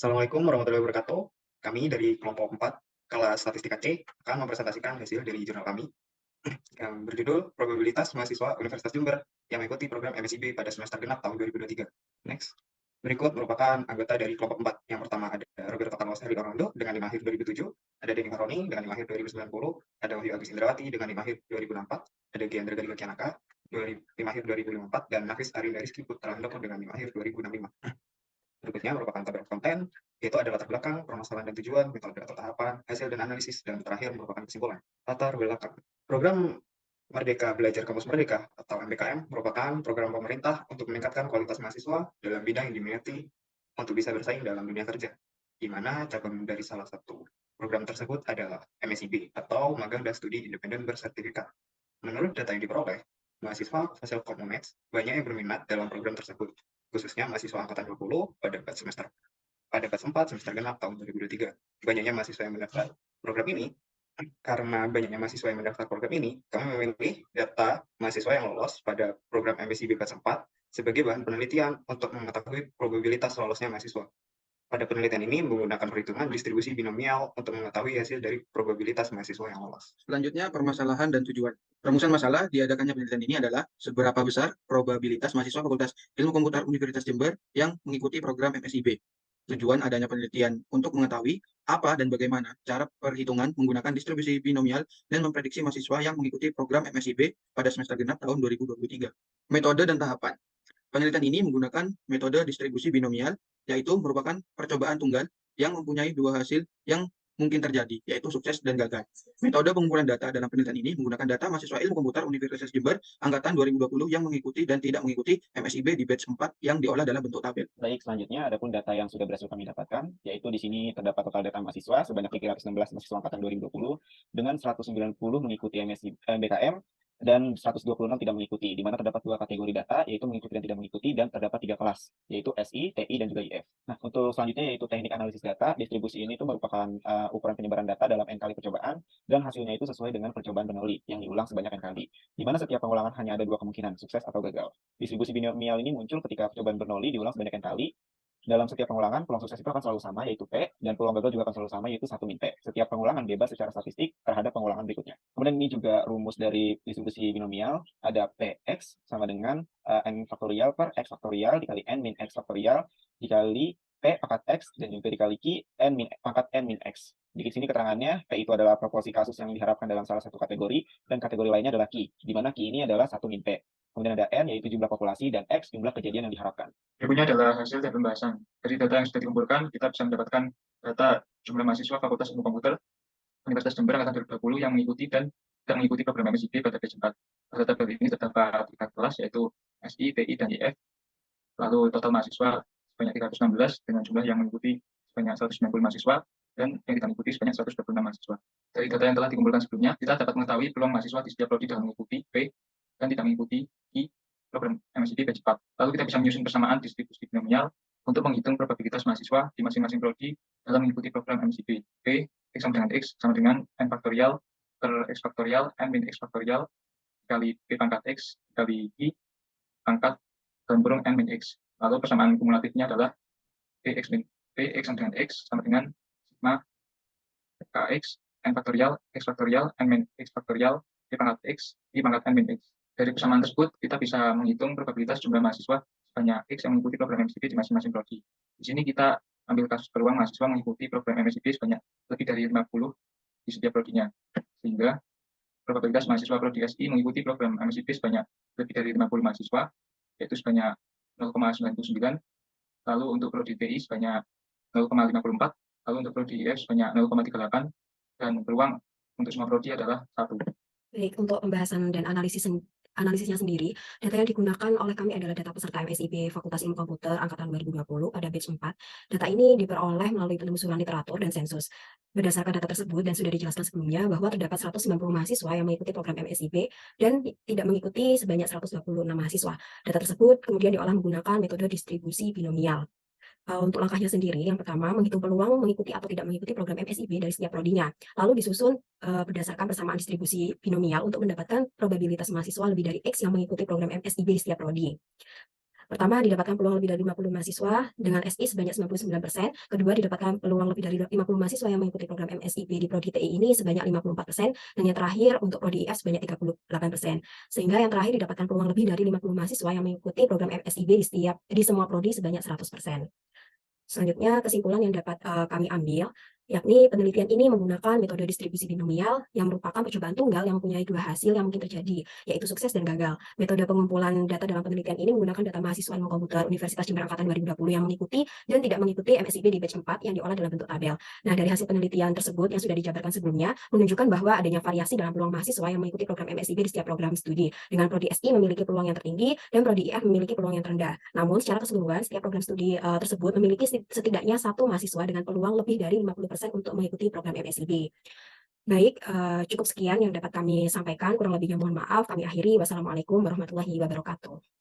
Assalamualaikum warahmatullahi wabarakatuh. Kami dari kelompok 4 kelas Statistika C akan mempresentasikan hasil dari jurnal kami yang berjudul Probabilitas Mahasiswa Universitas Jember yang mengikuti program MSIB pada semester genap tahun 2023. Next. Berikut merupakan anggota dari kelompok 4. Yang pertama ada Roberto Carlos Heri Orlando dengan 5 akhir 2007, ada Denny Haroni dengan 5 akhir 2090, ada Wahyu Agus Indrawati dengan 5 akhir 2004, ada Giandra Galiga Kianaka 5 akhir 2004, dan Nafis Arinda Rizky Putra Handoko dengan 5 akhir 2065. Berikutnya merupakan tabel konten, yaitu ada latar belakang, permasalahan dan tujuan, metode atau tahapan, hasil dan analisis, dan terakhir merupakan kesimpulan. Latar belakang. Program Merdeka Belajar Kampus Merdeka atau MBKM merupakan program pemerintah untuk meningkatkan kualitas mahasiswa dalam bidang yang diminati untuk bisa bersaing dalam dunia kerja, di mana cabang dari salah satu program tersebut adalah MSIB atau Magang dan Studi Independen Bersertifikat. Menurut data yang diperoleh, mahasiswa Fasilkom UNED banyak yang berminat dalam program tersebut, khususnya mahasiswa angkatan 20 pada batch 4 semester genap tahun 2023. Banyaknya mahasiswa yang mendaftar program ini. Karena banyaknya mahasiswa yang mendaftar program ini, kami memilih data mahasiswa yang lolos pada program MSIB batch 4 sebagai bahan penelitian untuk mengetahui probabilitas lolosnya mahasiswa. Pada penelitian ini menggunakan perhitungan distribusi binomial untuk mengetahui hasil dari probabilitas mahasiswa yang lolos. Selanjutnya, permasalahan dan tujuan. Perumusan masalah diadakannya penelitian ini adalah seberapa besar probabilitas mahasiswa Fakultas Ilmu Komputer Universitas Jember yang mengikuti program MSIB. Tujuan adanya penelitian untuk mengetahui apa dan bagaimana cara perhitungan menggunakan distribusi binomial dan memprediksi mahasiswa yang mengikuti program MSIB pada semester genap tahun 2023. Metode dan tahapan. Penelitian ini menggunakan metode distribusi binomial, yaitu merupakan percobaan tunggal yang mempunyai dua hasil yang mungkin terjadi, yaitu sukses dan gagal. Metode pengumpulan data dalam penelitian ini menggunakan data mahasiswa Ilmu Komputer Universitas Jember angkatan 2020 yang mengikuti dan tidak mengikuti MSIB di batch 4 yang diolah dalam bentuk tabel. Baik, selanjutnya adapun data yang sudah berhasil kami dapatkan, yaitu di sini terdapat total data mahasiswa sebanyak 316 mahasiswa angkatan 2020 dengan 190 mengikuti MBKM dan 126 tidak mengikuti, di mana terdapat dua kategori data, yaitu mengikuti dan tidak mengikuti, dan terdapat 3 kelas, yaitu SI, TI, dan juga IF. Nah, untuk selanjutnya yaitu teknik analisis data. Distribusi ini itu merupakan ukuran penyebaran data dalam N kali percobaan, dan hasilnya itu sesuai dengan percobaan Bernoulli yang diulang sebanyak N kali, di mana setiap pengulangan hanya ada 2 kemungkinan, sukses atau gagal. Distribusi binomial ini muncul ketika percobaan Bernoulli diulang sebanyak N kali. Dalam setiap pengulangan, peluang sukses itu akan selalu sama, yaitu P, dan peluang gagal juga akan selalu sama, yaitu 1 min P. Setiap pengulangan bebas secara statistik terhadap pengulangan berikutnya. Kemudian ini juga rumus dari distribusi binomial, ada Px sama dengan N faktorial per X faktorial dikali N min X faktorial dikali P pangkat X dan juga dikali Q N min pangkat N min X. Di sini keterangannya, P itu adalah proporsi kasus yang diharapkan dalam salah satu kategori, dan kategori lainnya adalah Q, di mana Q ini adalah 1 min P. Kemudian ada N, yaitu jumlah populasi, dan X, jumlah kejadian yang diharapkan. Berikutnya adalah hasil dari pembahasan. Dari data yang sudah dikumpulkan, kita bisa mendapatkan data jumlah mahasiswa Fakultas Ilmu Komputer Universitas Jember angkatan 2020 yang mengikuti dan tidak mengikuti program MSIB pada batch 4. Pada tabel ini terdapat 3 kelas, yaitu SI, TI, dan IF. Lalu total mahasiswa sebanyak 316 dengan jumlah yang mengikuti sebanyak 190 mahasiswa dan yang tidak mengikuti sebanyak 126 mahasiswa. Dari data yang telah dikumpulkan sebelumnya, kita dapat mengetahui peluang mahasiswa di setiap prodi dalam mengikuti P dan tidak mengikuti I program MSIB batch 4. Lalu kita bisa menyusun persamaan distribusi binomial untuk menghitung probabilitas mahasiswa di masing-masing prodi dalam mengikuti program MSIB. P, X sama dengan X, sama dengan N faktorial per X faktorial, N min X faktorial, kali P pangkat X, kali I pangkat dalam kurung N min X. Lalu persamaan kumulatifnya adalah Px sama dengan X, sama dengan sigma Kx, N faktorial, X faktorial, N min X faktorial, P pangkat X, I pangkat N min X. Dari persamaan tersebut, kita bisa menghitung probabilitas jumlah mahasiswa sebanyak X yang mengikuti program MSIB di masing-masing prodi. Di sini kita ambil kasus peluang mahasiswa mengikuti program MSIB sebanyak lebih dari 50 di setiap prodinya. Sehingga probabilitas mahasiswa prodi SI mengikuti program MSIB sebanyak lebih dari 50 mahasiswa, yaitu sebanyak 0,99. Lalu untuk prodi TI sebanyak 0,54. Lalu untuk prodi IF sebanyak 0,38. Dan peluang untuk semua prodi adalah 1. Baik, untuk pembahasan dan analisisnya sendiri, data yang digunakan oleh kami adalah data peserta MSIB Fakultas Ilmu Komputer angkatan 2020 pada batch 4. Data ini diperoleh melalui penelusuran literatur dan sensus. Berdasarkan data tersebut dan sudah dijelaskan sebelumnya bahwa terdapat 190 mahasiswa yang mengikuti program MSIB dan tidak mengikuti sebanyak 126 mahasiswa. Data tersebut kemudian diolah menggunakan metode distribusi binomial. Untuk langkahnya sendiri, yang pertama menghitung peluang mengikuti atau tidak mengikuti program MSIB dari setiap prodinya. Lalu disusun berdasarkan persamaan distribusi binomial untuk mendapatkan probabilitas mahasiswa lebih dari X yang mengikuti program MSIB di setiap prodi. Pertama, didapatkan peluang lebih dari 50 mahasiswa dengan SI sebanyak 99%. Kedua, didapatkan peluang lebih dari 50 mahasiswa yang mengikuti program MSIP di Prodi TI ini sebanyak 54%. Dan yang terakhir, untuk Prodi IF sebanyak 38%. Sehingga yang terakhir didapatkan peluang lebih dari 50 mahasiswa yang mengikuti program MSIB di semua prodi sebanyak 100%. Selanjutnya, kesimpulan yang dapat kami ambil, yakni penelitian ini menggunakan metode distribusi binomial yang merupakan percobaan tunggal yang mempunyai dua hasil yang mungkin terjadi, yaitu sukses dan gagal. Metode pengumpulan data dalam penelitian ini menggunakan data mahasiswa ilmu komputer Universitas Jember Angkatan 2020 yang mengikuti dan tidak mengikuti MSIB di batch 4 yang diolah dalam bentuk tabel. Nah, dari hasil penelitian tersebut yang sudah dijabarkan sebelumnya, menunjukkan bahwa adanya variasi dalam peluang mahasiswa yang mengikuti program MSIB di setiap program studi, dengan Prodi SI memiliki peluang yang tertinggi dan Prodi IF memiliki peluang yang terendah. Namun, secara keseluruhan, setiap program studi tersebut memiliki setidaknya satu mahasiswa dengan peluang lebih dari 50% untuk mengikuti program MSIB. Baik, cukup sekian yang dapat kami sampaikan. Kurang lebihnya mohon maaf. Kami akhiri. Wassalamualaikum warahmatullahi wabarakatuh.